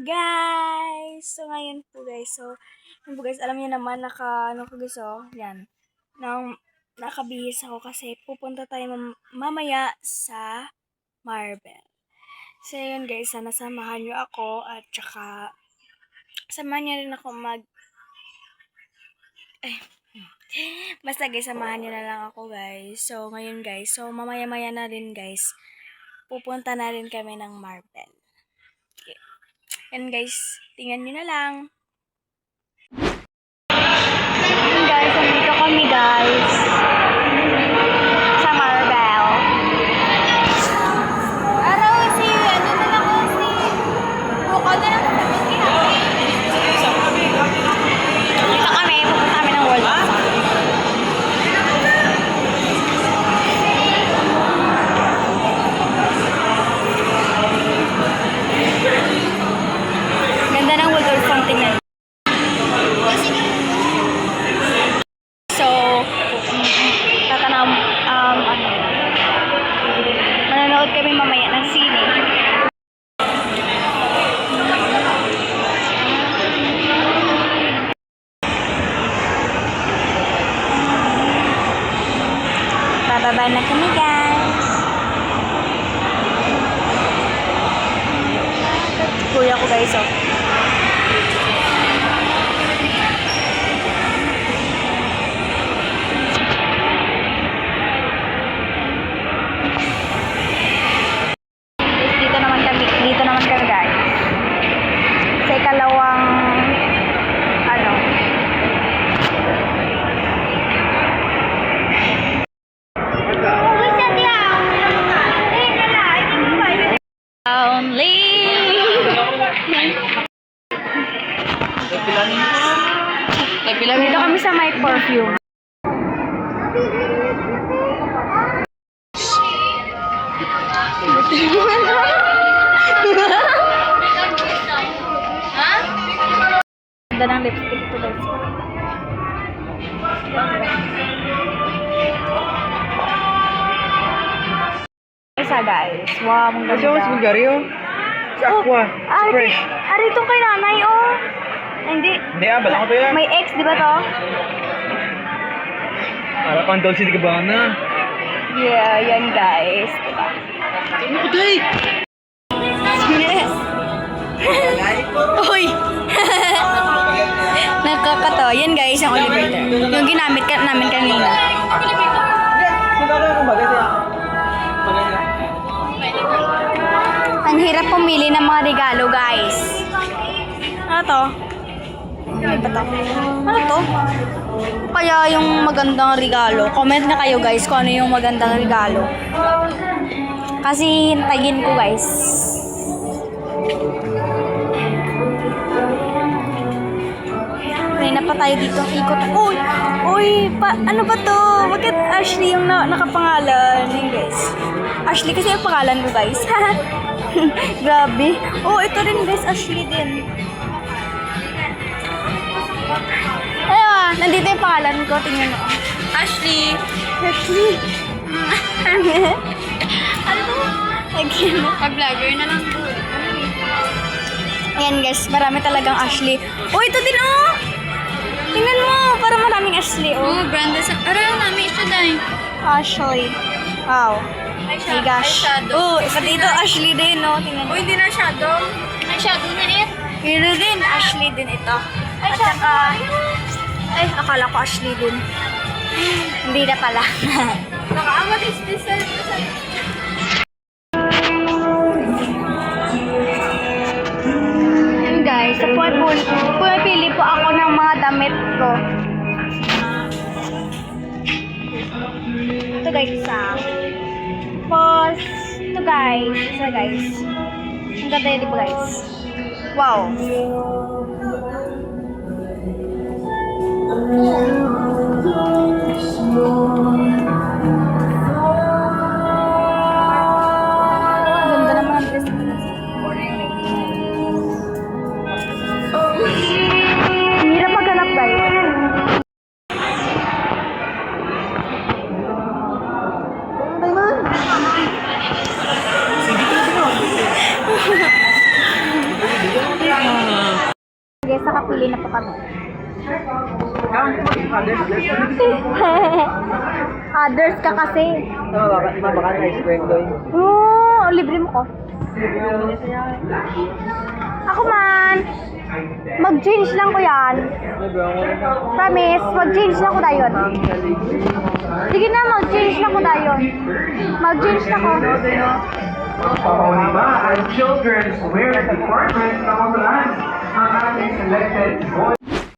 guys! So, ngayon po guys. Yun po guys, alam niyo naman, ano ko guys, yan. Nakabihis ako kasi pupunta tayo mamaya sa Marvel. So, yun guys, sana samahan niyo ako at saka samahan niyo rin ako basta guys, samahan niyo na lang ako guys. So, ngayon guys, mamaya-maya na rin guys, pupunta na rin kami ng Marvel. Yan guys, tingnan nyo na lang. Yan guys, nandito kami guys sa Marvel. Araw si, ano na lang si Bukal na lang. Dito kami, pupunta kami ng World Cup. Ganda ng Woodward Fountain na. So, manonood kami mamaya ng sine. Bababa na kami guys. Kuya ko guys, Dito naman kami guys. Sa ikalawang only. Dito kami sa my perfume. Ganda ng lipstick to guys. Isa guys. Wow, ang ganda. Mas Bulgario. Si Aqua. Fresh. Ari itong kay nanay, Hindi. Hindi balang ko to yan. May ex, di ba to? Para pang Dolce de Gabbana. Yeah, yan guys. Diba? Ano ko day? Uy! Nakakatawa. Yan guys, ang elevator. Yung ginamit namin kanina. Ang hirap pumili ng mga regalo guys. Ano to? Ano ba to? Ano to? Kaya yung magandang regalo. Comment na kayo guys kung ano yung magandang regalo. Kasi hintayin ko guys. May na pa tayo dito ikot. Uy, ano ba to? Bakit Ashley yung nakapangalan? Yun guys. Ashley kasi yung pangalan ko guys. Grabe. Ito rin guys, Ashley din. Nandito yung pangalan ko. Tingnan mo. Ashley. Ano to? Again. Pag-vlogger na lang po. Ayan guys, marami talagang Ashley. Ito din Tingnan mo, para maraming Ashley Branda sa... namin siya dahil. Ashley. Wow. My gosh. Pati ito Ashley din, Tingnan mo. Hindi na shadow. Ay, shadow na Pero din, Ashley din ito. At saka, akala ko Ashley din. Hindi na pala. Nakaamat is this guys, pumipili po ako ng mga damit ko. Ito guys, ito guys. Ang ganda yun, di ba guys? Wow. Ganda naman ang dress. Hirap maghanap guys. Guys, nakapili na po kami. Others ka kasi. Baka ice cream doy. Oo, libre mo ko. Ako man. Mag-change lang ko yan. Promise, mag-change lang ko dayon. Sige na, mag-change lang ko dayon. Mag-change na ko. Panglima ang Children's Wear Department ng ang ating selected boys.